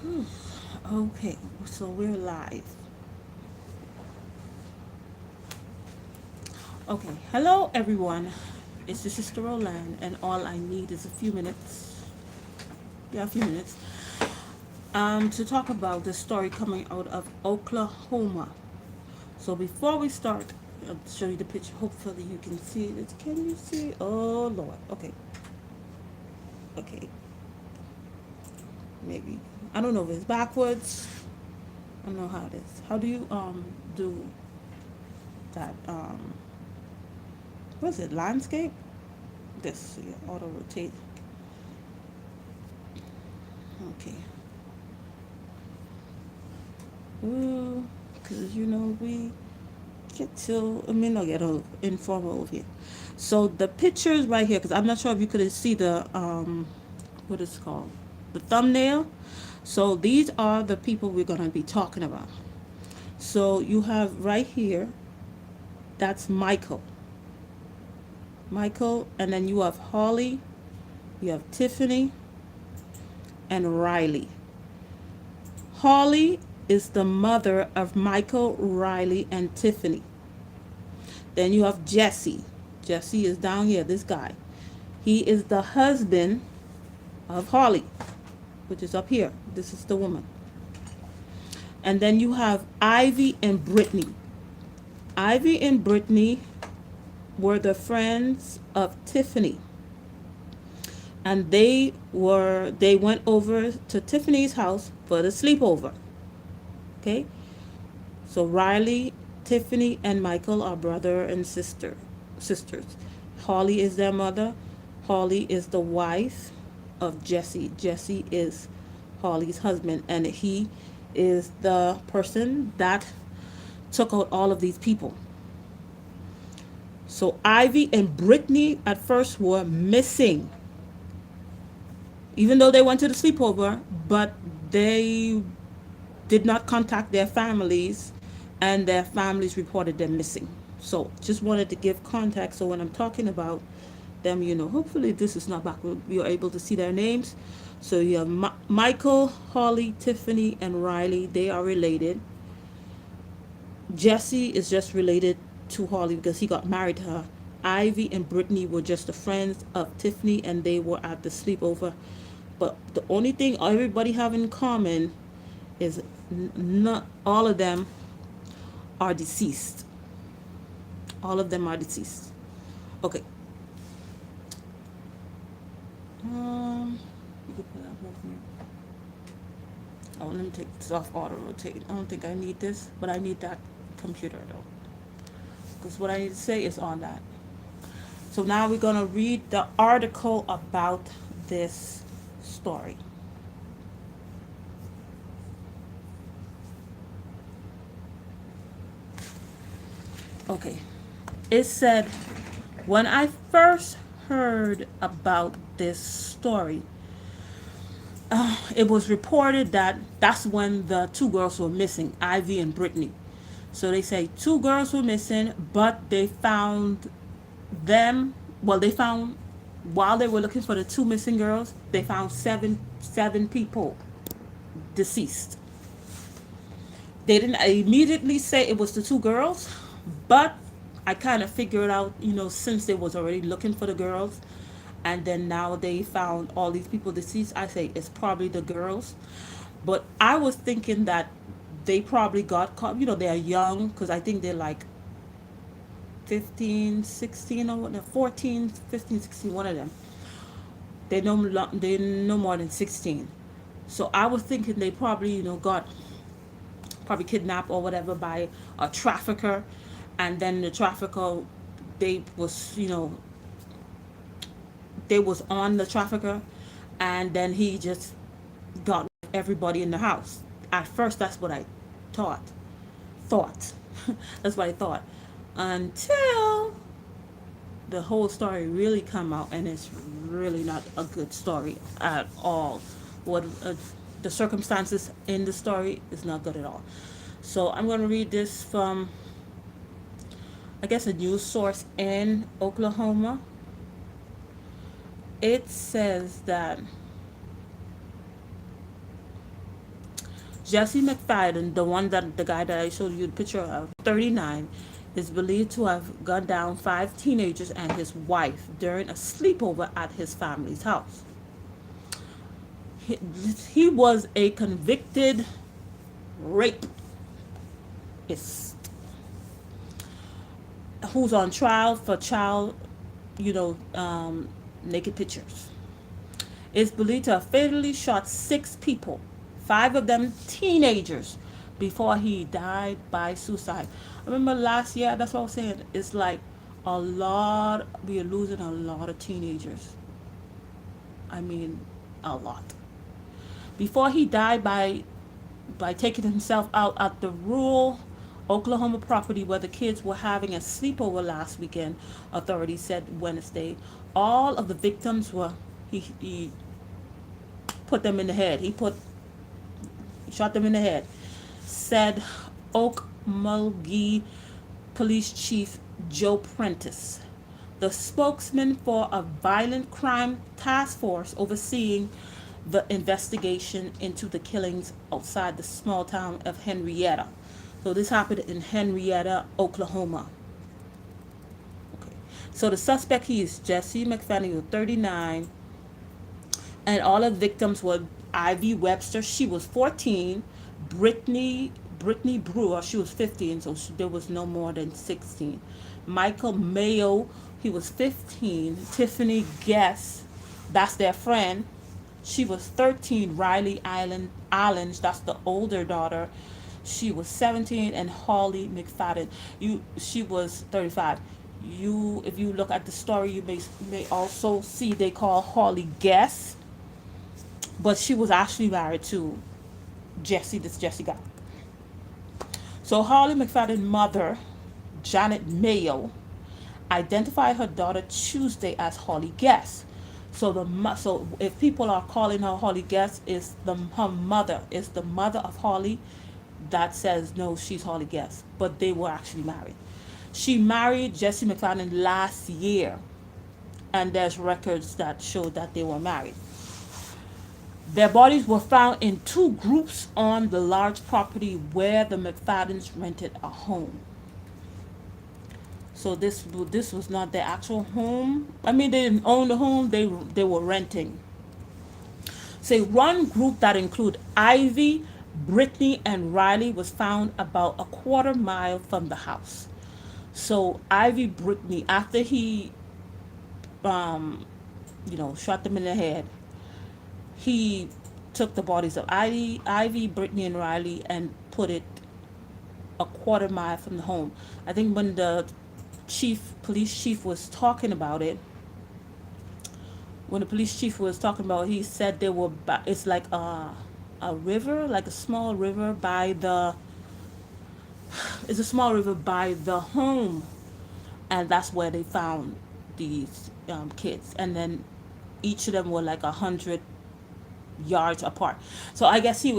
Whew. Okay, so we're live. Okay, hello everyone. It's your sister Roland, and all I need is a few minutes. Yeah, a few minutes. To talk about the story coming out of Oklahoma. So before we start, I'll show you the picture. Hopefully you can see it. Can you see? Oh Lord. Okay. Okay. Maybe. I don't know if it's backwards. I don't know how it is. How do you do that? What is it? Landscape? This, yeah, auto rotate. Okay. Ooh, because we get to, I mean, not get all informal over here. So the pictures right here, because I'm not sure if you could see the, what is it called? The thumbnail. So these are the people we're going to be talking about. So you have right here, that's Michael. Michael, and then you have Holly, you have Tiffany, and Riley. Holly is the mother of Michael, Riley, and Tiffany. Then you have Jesse. Jesse is down here, this guy. He is the husband of Holly, which is up here. This is the woman. And then you have Ivy and Brittany. Ivy and Brittany were the friends of Tiffany. And they went over to Tiffany's house for the sleepover. Okay? So Riley, Tiffany, and Michael are brother and sisters. Holly is their mother. Holly is the wife of Jesse. Jesse is Holly's husband, and he is the person that took out all of these people. So Ivy and Brittany at first were missing, even though they went to the sleepover, but they did not contact their families, and their families reported them missing. So just wanted to give context. So when I'm talking about them, hopefully this is not backward. You're able to see their names. So you have Michael, Holly, Tiffany, and Riley. They are related. Jesse is just related to Holly because he got married to her. Ivy and Brittany were just the friends of Tiffany, and they were at the sleepover. But the only thing everybody have in common is not all of them are deceased. All of them are deceased. Okay. You could put that one here. Oh, let me take this off auto rotate. I don't think I need this, but I need that computer though, because what I need to say is on that. So now we're gonna read the article about this story. Okay. It said, when I first heard about this story, it was reported that that's when the two girls were missing, Ivy and Brittany. So they say two girls were missing, but they found them. Well, they found, while they were looking for the two missing girls, they found seven people deceased. They didn't immediately say it was the two girls, but I kind of figured out, since they was already looking for the girls, and then now they found all these people deceased. I say it's probably the girls, but I was thinking that they probably got caught. They're young, because I think they're like 15, 16, or what? 14, 15, 16. One of them. They no more than 16. So I was thinking they probably got probably kidnapped or whatever by a trafficker, and then the trafficker, they was they was on the trafficker, and then he just got everybody in the house. At first, that's what I thought. Thought. That's what I thought. Until the whole story really come out, and it's really not a good story at all. What the circumstances in the story is not good at all. So I'm going to read this from, I guess, a news source in Oklahoma. It says that Jesse McFadden, the guy that I showed you the picture of, 39, is believed to have gunned down 5 teenagers and his wife during a sleepover at his family's house. He, he was a convicted rapist who's on trial for child, naked pictures. Is believed to have fatally shot 6 people, 5 of them teenagers, before he died by suicide. I remember last year, that's what I was saying. It's like we are losing a lot of teenagers. I mean, a lot. Before he died by taking himself out at the rural Oklahoma property where the kids were having a sleepover last weekend, authorities said Wednesday. All of the victims were, he put them in the head. He shot them in the head, said Okmulgee Police Chief Joe Prentice, the spokesman for a violent crime task force overseeing the investigation into the killings outside the small town of Henrietta. So this happened in Henrietta, Oklahoma. Okay. So the suspect, he is Jesse McFadden, 39, and all of the victims were Ivy Webster. She was 14. Brittany Brewer. She was 15, so there was no more than 16. Michael Mayo. He was 15. Tiffany Guess. That's their friend. She was 13. Riley Island. That's the older daughter. She was 17, and Holly McFadden. She was 35. If you look at the story, you may also see they call Holly Guess, but she was actually married to this Jesse guy. So Holly McFadden's mother, Janet Mayo, identified her daughter Tuesday as Holly Guess. So if people are calling her Holly Guess, her mother is the mother of Holly that says no, she's Holly Guess, but they were actually married. She married Jesse McFadden last year, and there's records that show that they were married. Their bodies were found in 2 groups on the large property where the McFaddens rented a home. So this was not their actual home. I mean, they didn't own the home; they were renting. Say one group that include Ivy, Brittany, and Riley was found about a quarter mile from the house. So Ivy, Brittany, after he, shot them in the head, he took the bodies of Ivy, Brittany, and Riley and put it a quarter mile from the home. I think when the police chief was talking about it, he said they were. It's like a river, like a small river by the. It's a small river by the home, and that's where they found these kids. And then each of them were like 100 yards apart. So I guess he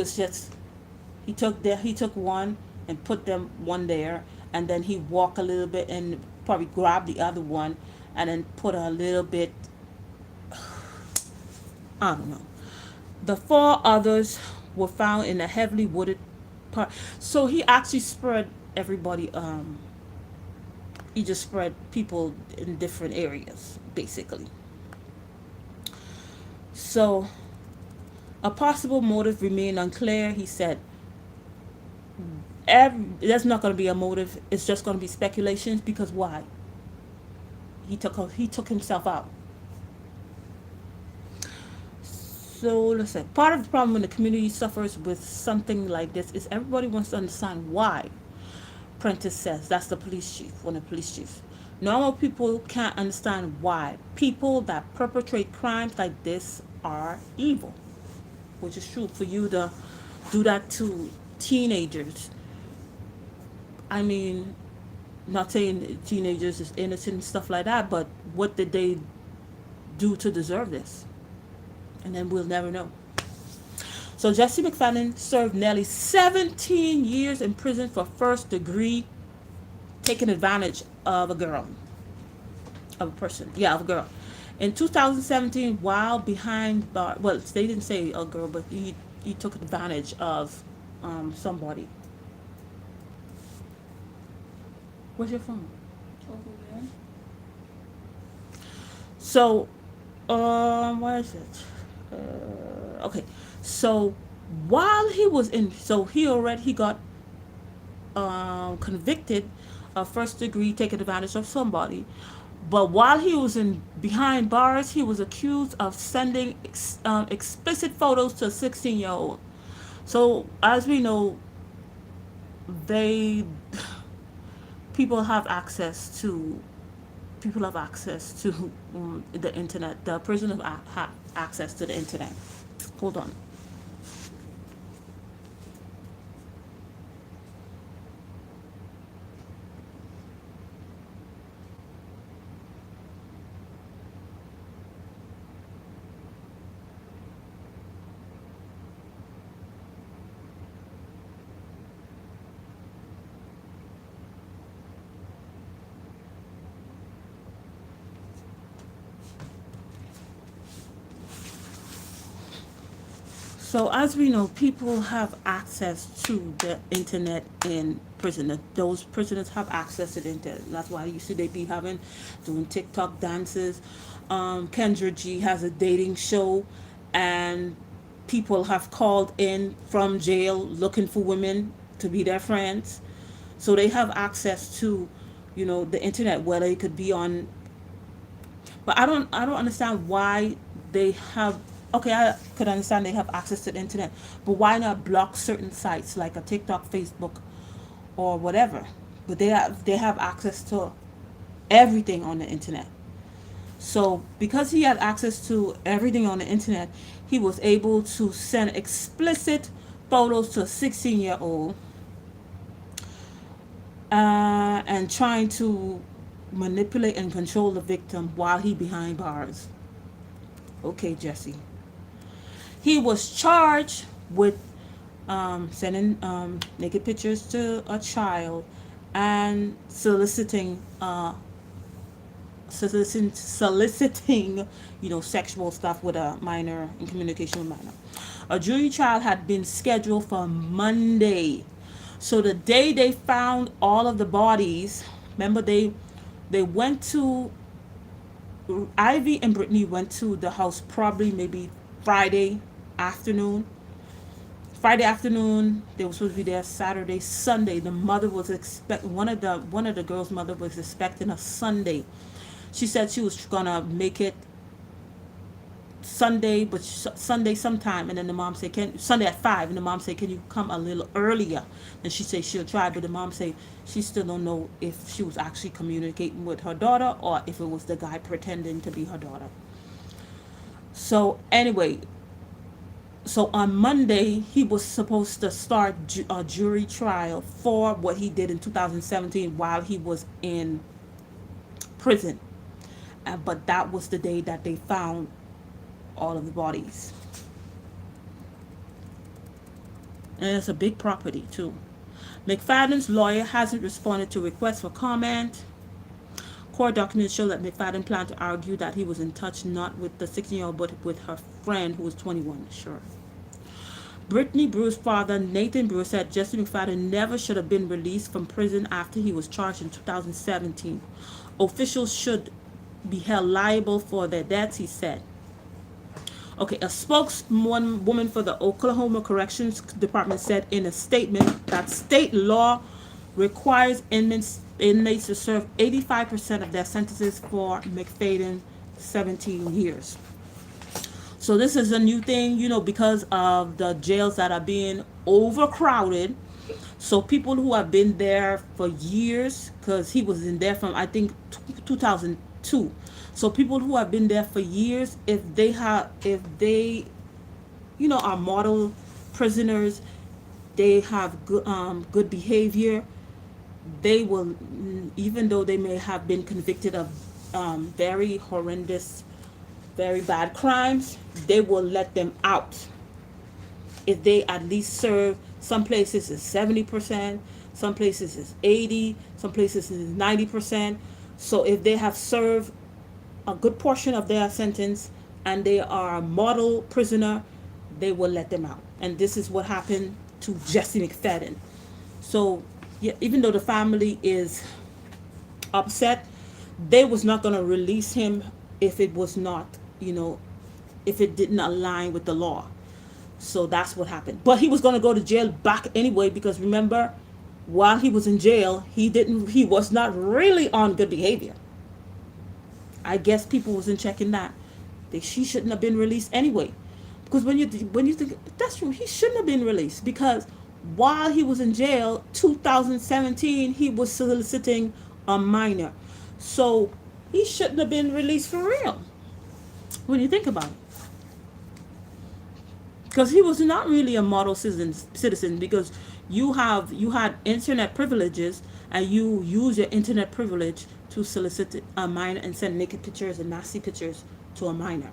took one and put them one there, and then he walked a little bit and probably grabbed the other one, and then put a little bit. I don't know. The 4 others were found in a heavily wooded part. So he actually spread everybody. He just spread people in different areas, basically. So a possible motive remained unclear. He said, "There's not going to be a motive. It's just going to be speculations, because why? He took himself out." So listen, part of the problem when the community suffers with something like this is everybody wants to understand why. Prentice says, that's the police chief, one of the police chiefs. Normal people can't understand why. People that perpetrate crimes like this are evil, which is true. For you to do that to teenagers, I mean, not saying teenagers is innocent and stuff like that, but what did they do to deserve this? And then we'll never know. So Jesse McFadden served nearly 17 years in prison for first degree taking advantage of a girl. Of a person. Yeah, of a girl. In 2017, while behind bars, well, they didn't say a girl, but he took advantage of somebody. Where's your phone? Over there. So, where is it? Okay. So, while he was in, so he got convicted of first degree taking advantage of somebody. But while he was in behind bars, he was accused of sending explicit photos to a 16-year-old. So as we know, they people have access to the internet. The prisoners have access to the internet. Hold on. So as we know, people have access to the internet in prison. Those prisoners have access to the internet. That's why you see they be doing TikTok dances. Kendra G has a dating show, and people have called in from jail looking for women to be their friends. So they have access to, the internet, whether it could be on. But I don't understand why they have. Okay, I could understand they have access to the internet, but why not block certain sites like a TikTok, Facebook, or whatever? But they have access to everything on the internet. So because he had access to everything on the internet, he was able to send explicit photos to a 16-year-old, and trying to manipulate and control the victim while he behind bars. Okay, Jesse. He was charged with sending naked pictures to a child and soliciting, sexual stuff with a minor in communication with minor. A jury trial had been scheduled for Monday. So the day they found all of the bodies, remember they went to Ivy and Brittany went to the house probably maybe Friday afternoon. Friday afternoon, they were supposed to be there Saturday, Sunday. The mother was expect one of the girls' mother was expecting a Sunday. She said she was gonna make it Sunday, but Sunday sometime. And then the mom said, "Can Sunday at 5?" And the mom said, "Can you come a little earlier?" And she said she'll try, but the mom said she still don't know if she was actually communicating with her daughter or if it was the guy pretending to be her daughter. So anyway, so on Monday he was supposed to start a jury trial for what he did in 2017 while he was in prison. But that was the day that they found all of the bodies. And it's a big property too. McFadden's lawyer hasn't responded to requests for comment. Court documents show that McFadden planned to argue that he was in touch not with the 16-year-old but with her friend who was 21. Sure. Brittany Brewer's father, Nathan Brewer, said Jesse McFadden never should have been released from prison after he was charged in 2017. Officials should be held liable for their deaths, he said. Okay, a spokeswoman for the Oklahoma Corrections Department said in a statement that state law requires inmates to serve 85% of their sentences for McFadden 17 years. So this is a new thing, because of the jails that are being overcrowded. So people who have been there for years, because he was in there from I think 2002. So people who have been there for years, if they are model prisoners, they have good behavior. They will, even though they may have been convicted of very horrendous, very bad crimes, they will let them out if they at least serve. Some places is 70%, some places is 80, some places is 90%. So if they have served a good portion of their sentence and they are a model prisoner, they will let them out. And this is what happened to Jesse McFadden. So yeah, even though the family is upset, they was not going to release him if it was not, you know, if it didn't align with the law. So that's what happened. But he was going to go to jail back anyway, because remember, while he was in jail, he was not really on good behavior. I guess people wasn't checking that. She shouldn't have been released anyway. Because when you think that's true, he shouldn't have been released, because while he was in jail, 2017, he was soliciting a minor. So he shouldn't have been released for real. When you think about it, because he was not really a model citizen, because you had internet privileges, and you use your internet privilege to solicit a minor and send naked pictures and nasty pictures to a minor.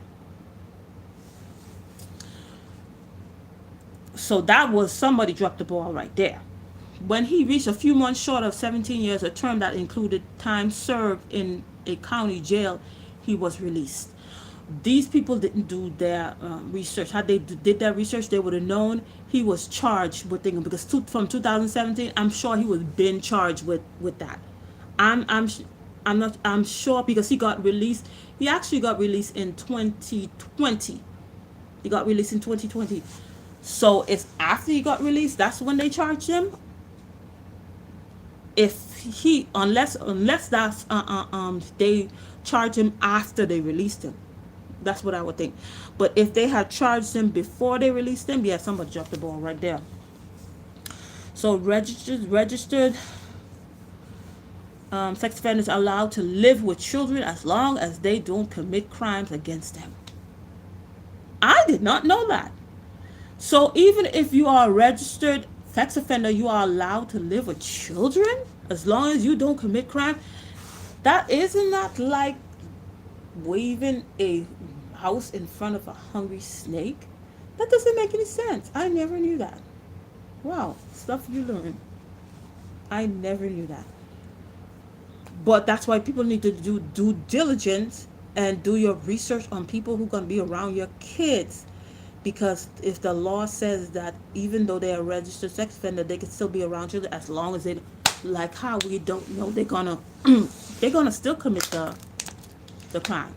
So that was, somebody dropped the ball right there. When he reached a few months short of 17 years, a term that included time served in a county jail, he was released. These people didn't do their research. Had they did their research, they would have known he was charged with things, because from 2017, I'm sure he was been charged with that. I'm I'm I'm not I'm sure, because he got released. He actually got released in 2020. He got released in 2020. So it's after he got released, that's when they charged him. If he unless that's they charge him after they released him. That's what I would think. But if they had charged him before they released him, yeah, somebody dropped the ball right there. So registered sex offenders are allowed to live with children as long as they don't commit crimes against them. I did not know that. So even if you are a registered sex offender, you are allowed to live with children as long as you don't commit crime. That isn't that like waving a house in front of a hungry snake? That doesn't make any sense. I never knew that. Wow, stuff you learn. I never knew that. But that's why people need to do due diligence and do your research on people who are going to be around your kids. Because if the law says that even though they're a registered sex offender, they can still be around children as long as they, like how we don't know, they're gonna they're gonna still commit the crime.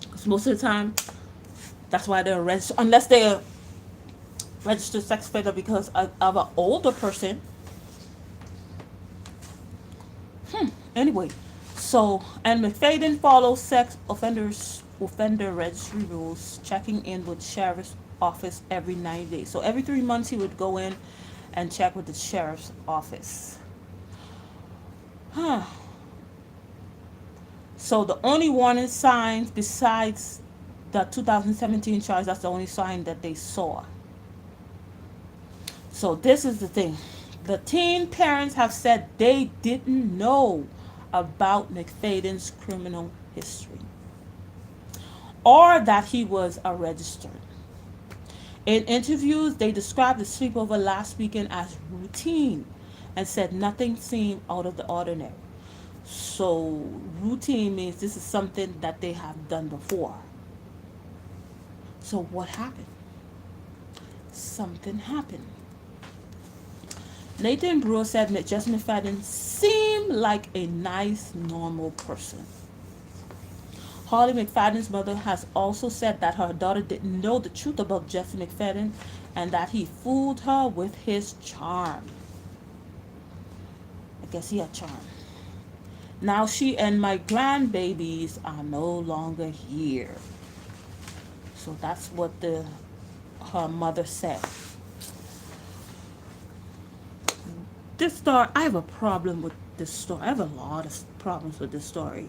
Because most of the time, that's why they're registered, unless they're registered sex offender because of an older person. Anyway, so, and McFadden follows sex offender registry rules, checking in with sheriff's office every 90 days. So every 3 months he would go in and check with the sheriff's office. Huh. So the only warning signs besides the 2017 charge, that's the only sign that they saw. So this is the thing. The teen parents have said they didn't know about McFadden's criminal history or that he was a registered. In interviews, they described the sleepover last weekend as routine and said nothing seemed out of the ordinary. So routine means this is something that they have done before. So what happened? Something happened. Nathan Brewer said that Jesse McFadden seemed like a nice, normal person. Holly McFadden's mother has also said that her daughter didn't know the truth about Jesse McFadden and that he fooled her with his charm. I guess he had charm. Now she and my grandbabies are no longer here. So that's what her mother said. This story, I have a problem with this story. I have a lot of problems with this story.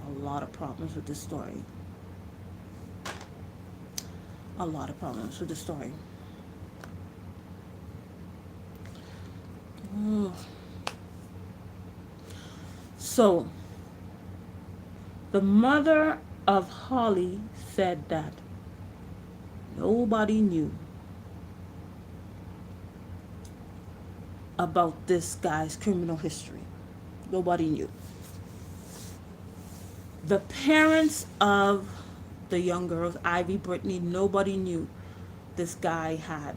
A lot of problems with this story. A lot of problems with this story. Ugh. So, the mother of Holly said that nobody knew about this guy's criminal history. Nobody knew. The parents of the young girls, Ivy, Brittany, nobody knew this guy had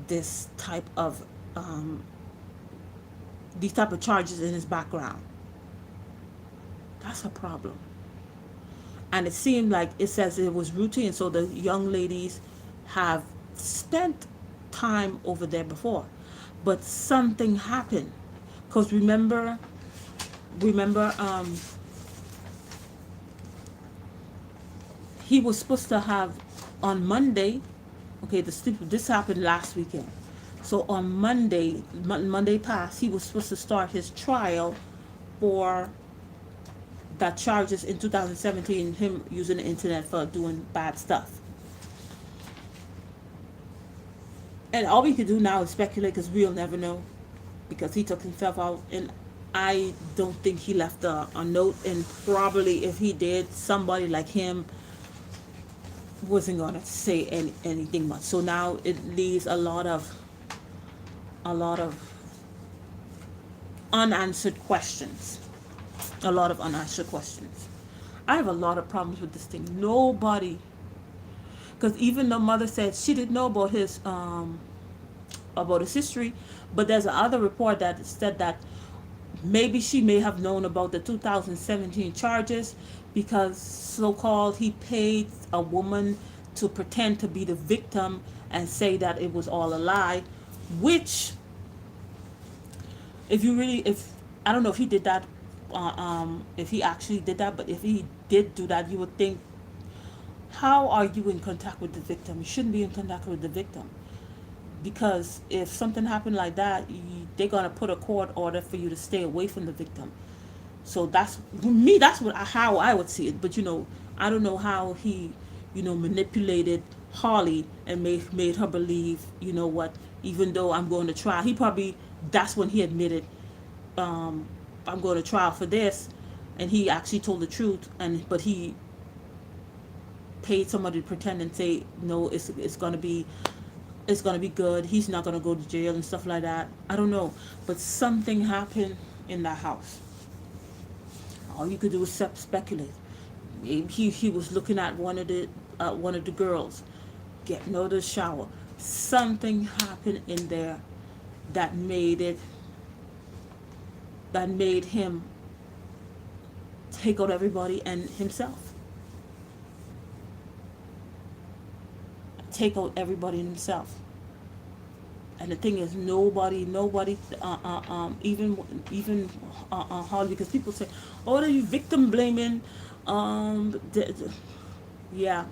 this type of these type of charges in his background. That's a problem. And it seemed like it says it was routine, so the young ladies have spent time over there before, but something happened. Because remember, he was supposed to have on Monday. Okay, this happened last weekend. So on Monday past, he was supposed to start his trial for that charges in 2017, him using the internet for doing bad stuff. And all we could do now is speculate because we'll never know, because he took himself out, and I don't think he left a note, and probably if he did, somebody like him wasn't gonna say anything much. So now it leaves a lot of unanswered questions. A lot of unanswered questions. I have a lot of problems with this thing. Nobody, because even the mother said she didn't know about his history, but there's another report that said that maybe she may have known about the 2017 charges because so-called he paid a woman to pretend to be the victim and say that it was all a lie, which if I don't know if he did that, if he actually did that, but if he did do that, you would think, how are you in contact with the victim? You shouldn't be in contact with the victim, because if something happened like that, they're gonna put a court order for you to stay away from the victim. So that's me. That's how I would see it. But I don't know how he, manipulated Holly and made her believe. You know what? Even though I'm going to trial, he probably, that's when he admitted, I'm going to trial for this, and he actually told the truth. But he paid somebody to pretend and say no, it's gonna be good. He's not gonna go to jail and stuff like that. I don't know, but something happened in that house. All you could do is speculate. Maybe he was looking at one of the girls getting out of the shower. Something happened in there that made him take out everybody and himself. Take out everybody and himself. And the thing is, nobody, even Holly, because people say, "Oh, are you victim blaming?" Yeah,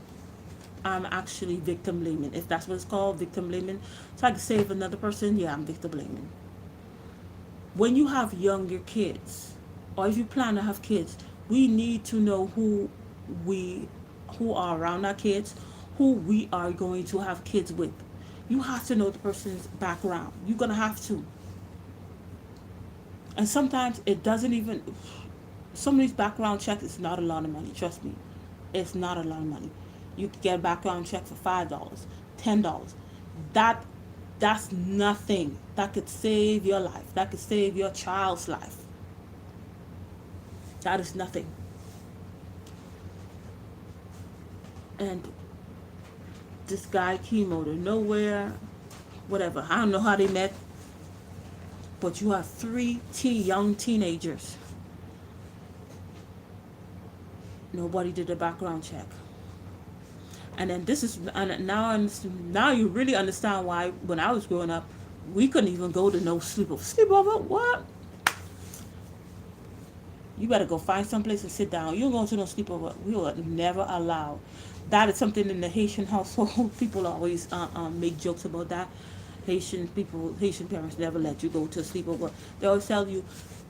I'm actually victim blaming. If that's what it's called, victim blaming. So I can save another person. Yeah, I'm victim blaming. When you have younger kids, or if you plan to have kids, we need to know who are around our kids, who we are going to have kids with. You have to know the person's background. You're going to have to. And sometimes it doesn't even, some of these background checks is not a lot of money. Trust me. It's not a lot of money. You can get a background check for $5, $10. That's nothing. That could save your life. That could save your child's life. That is nothing. And this guy came out of nowhere, whatever. I don't know how they met, but you have three young teenagers. Nobody did a background check. And then now you really understand why when I was growing up, we couldn't even go to no sleepover. Sleepover? What? You better go find someplace and sit down. You don't go to no sleepover. We were never allowed. That is something in the Haitian household. People always make jokes about that. Haitian parents never let you go to a sleepover. They always tell you,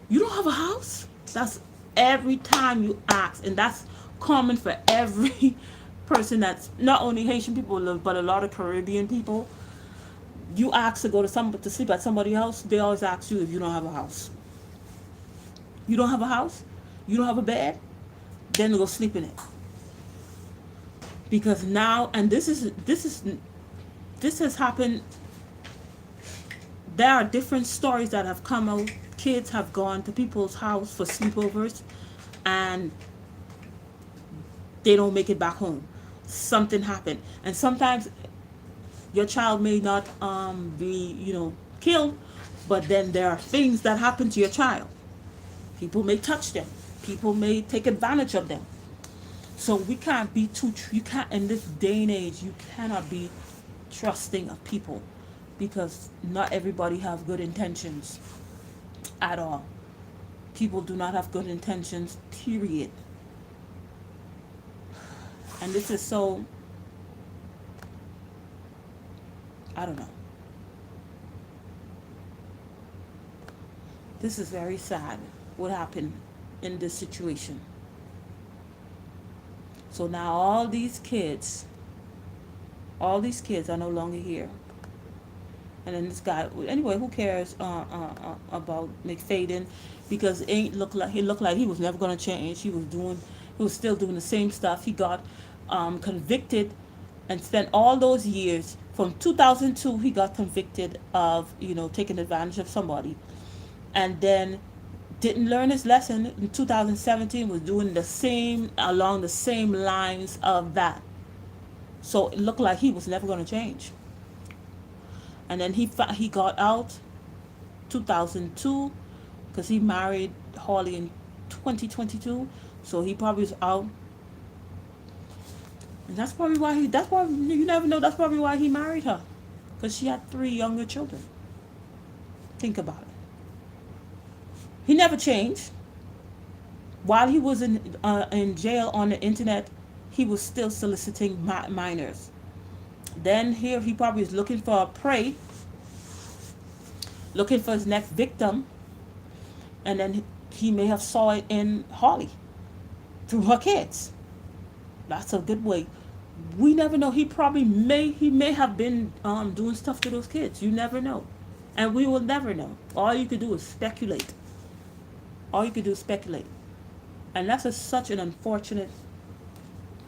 you don't have a house? That's every time you ask. And that's common for every person that's not only Haitian people, but a lot of Caribbean people. You ask to go to sleep at somebody's house, they always ask you if you don't have a house. You don't have a house? You don't have a bed? Then go sleep in it. Because now, and this has happened. There are different stories that have come out. Kids have gone to people's house for sleepovers, and they don't make it back home. Something happened, and sometimes Your child may not be, killed, but then there are things that happen to your child. People may touch them. People may take advantage of them. So we can't be too, you can't, in this day and age, you cannot be trusting of people because not everybody have good intentions at all. People do not have good intentions, period. And this is so, I don't know. This is very sad what happened in this situation. So now all these kids are no longer here. And then this guy, anyway, who cares about McFadden? Because it ain't looked like he was never gonna change. He was still doing the same stuff. He got convicted and spent all those years from 2002. He got convicted of taking advantage of somebody, and then didn't learn his lesson in 2017. Was doing the same along the same lines of that. So it looked like he was never gonna change. And then he got out 2002 because he married Harley in 2022. So he probably was out, and that's why you never know. That's probably why he married her, because she had 3 younger children. Think about it. He never changed. While he was in jail on the internet, he was still soliciting minors. Then here he probably is looking for a prey, looking for his next victim, and then he may have saw it in Holly through her kids. That's a good way. We never know. He may have been doing stuff to those kids. You never know, and we will never know. All you could do is speculate. All you could do is speculate, and that's such an unfortunate.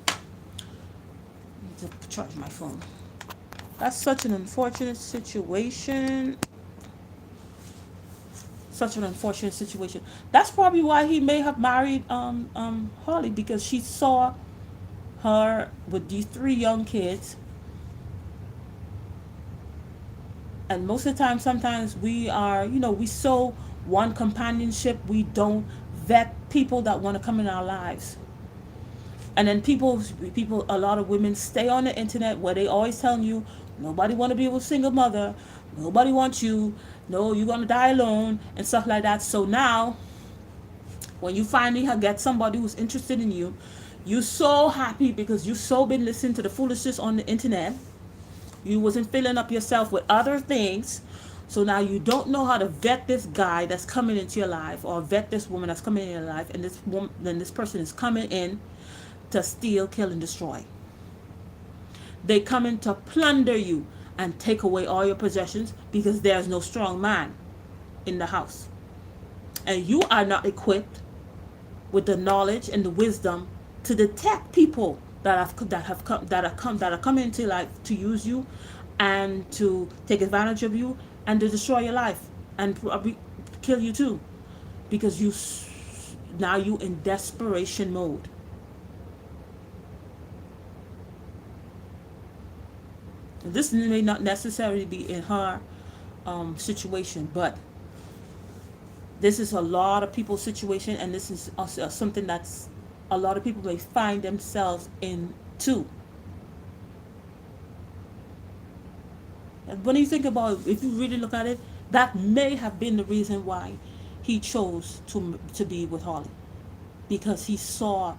I need to charge my phone. That's such an unfortunate situation. Such an unfortunate situation. That's probably why he may have married Harley, because she saw her with these 3 young kids. And most of the time, sometimes we are, we so want companionship, we don't vet people that want to come in our lives. And then a lot of women stay on the internet where they always telling you, nobody want to be with a single mother, nobody wants you, no, you're going to die alone, and stuff like that. So now, when you finally get somebody who's interested in you, you're so happy because you so been listening to the foolishness on the internet. You wasn't filling up yourself with other things. So now you don't know how to vet this guy that's coming into your life, or vet this woman that's coming in your life, and this person is coming in to steal, kill, and destroy. They come in to plunder you and take away all your possessions because there's no strong man in the house. And you are not equipped with the knowledge and the wisdom to detect people that are coming into life to use you and to take advantage of you and to destroy your life and probably kill you too, because now you in desperation mode. This may not necessarily be in her situation, but this is a lot of people's situation, and this is also something that's a lot of people may find themselves in too. When you think about it, if you really look at it, that may have been the reason why he chose to be with Harley, because he saw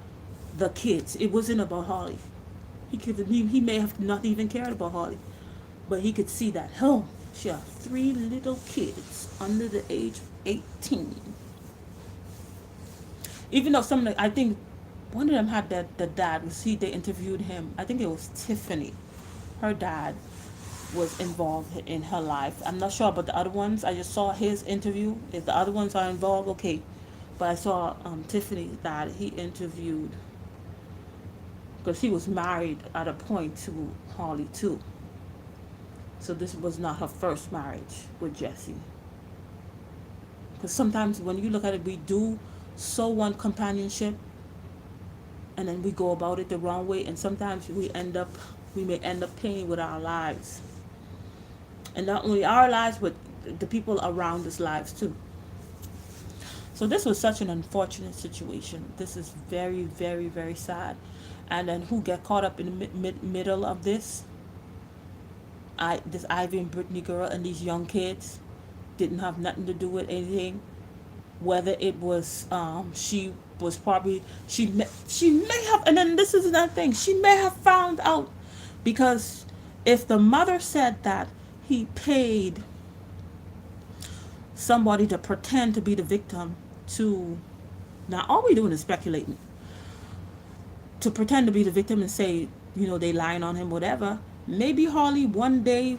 the kids. It wasn't about Harley. He may have not even cared about Harley, but he could see that, oh, she has 3 little kids under the age of 18. Even though I think one of them had the dad. They interviewed him. I think it was Tiffany. Her dad was involved in her life. I'm not sure about the other ones. I just saw his interview. If the other ones are involved, okay. But I saw Tiffany's dad. He interviewed, because he was married at a point to Harley too. So this was not her first marriage with Jesse. Because sometimes when you look at it, we do so want companionship, and then we go about it the wrong way, and sometimes we may end up paying with our lives. And not only our lives, but the people around us lives too. So this was such an unfortunate situation. This is very, very, very sad. And then who get caught up in the middle of this? This Ivy and Brittany girl and these young kids didn't have nothing to do with anything. Whether it was she was probably she may have, and then this is another thing, she may have found out, because if the mother said that he paid somebody to pretend to be the victim, to, now all we doing is speculating, to pretend to be the victim and say, they lying on him, whatever. Maybe Harley one day,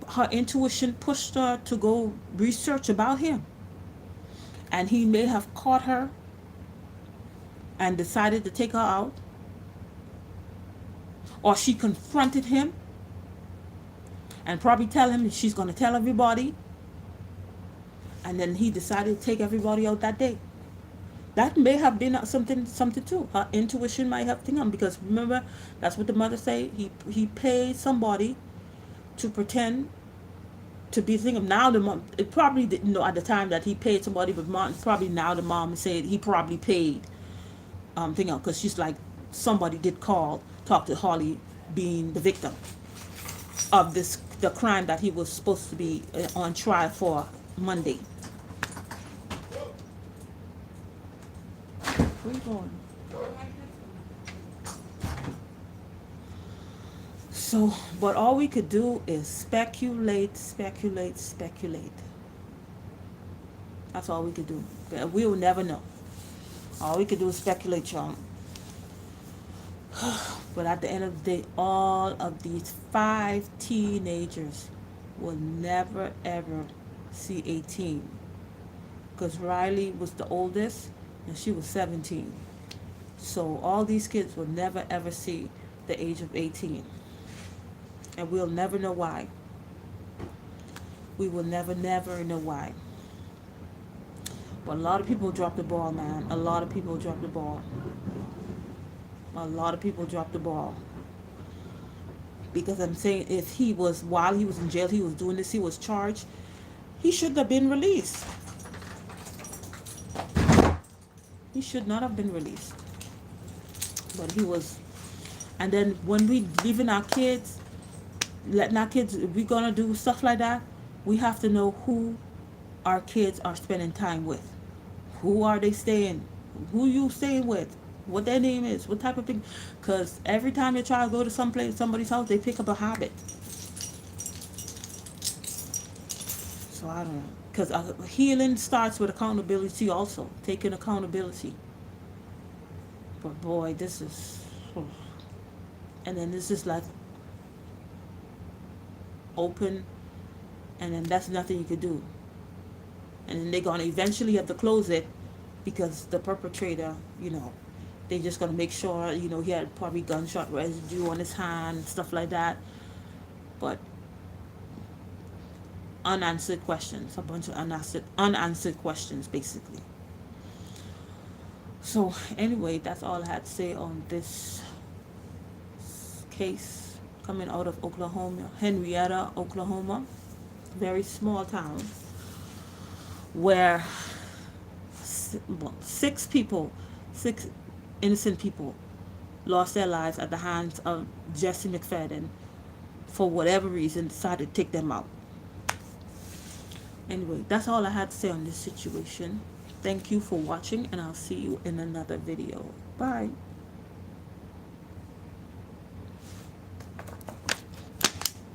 her intuition pushed her to go research about him, and he may have caught her and decided to take her out, or she confronted him and probably tell him she's going to tell everybody, and then he decided to take everybody out that day. That may have been something too. Her intuition might have thing on, because remember, that's what the mother say. He paid somebody to pretend to be thinking. Now the mom, it probably didn't know at the time that he paid somebody, but mom, probably now the mom said he probably paid thing out, because she's like, somebody did talk to Harley being the victim of the crime that he was supposed to be on trial for Monday. Where you going? So, but all we could do is speculate. That's all we could do. We will never know. All we could do is speculate, y'all. But at the end of the day, all of these 5 teenagers will never ever see 18. Because Riley was the oldest and she was 17. So all these kids will never ever see the age of 18. And we'll never know why. We will never know why. But a lot of people dropped the ball, man. A lot of people dropped the ball. Because I'm saying, if he was, while he was in jail, he was doing this, he was charged, he should have been released. He should not have been released. But he was. And then when we leaving our kids, letting our kids, if we're going to do stuff like that, we have to know who our kids are spending time with. Who are they staying? Who you staying with? What their name is? What type of thing? Because every time you try to go to somebody's house, they pick up a habit. So I don't know. Because healing starts with accountability also. Taking accountability. But boy, this is... And then this is like open, and then that's nothing you could do. And then they're going to eventually have to close it, because the perpetrator, they're just going to make sure, he had probably gunshot residue on his hand, stuff like that. But unanswered questions, a bunch of unanswered questions, basically. So anyway, that's all I had to say on this case coming out of Oklahoma, Henrietta, Oklahoma. Very small town where 6 innocent people lost their lives at the hands of Jesse McFadden, for whatever reason, decided to take them out. Anyway, that's all I had to say on this situation. Thank you for watching, and I'll see you in another video. Bye.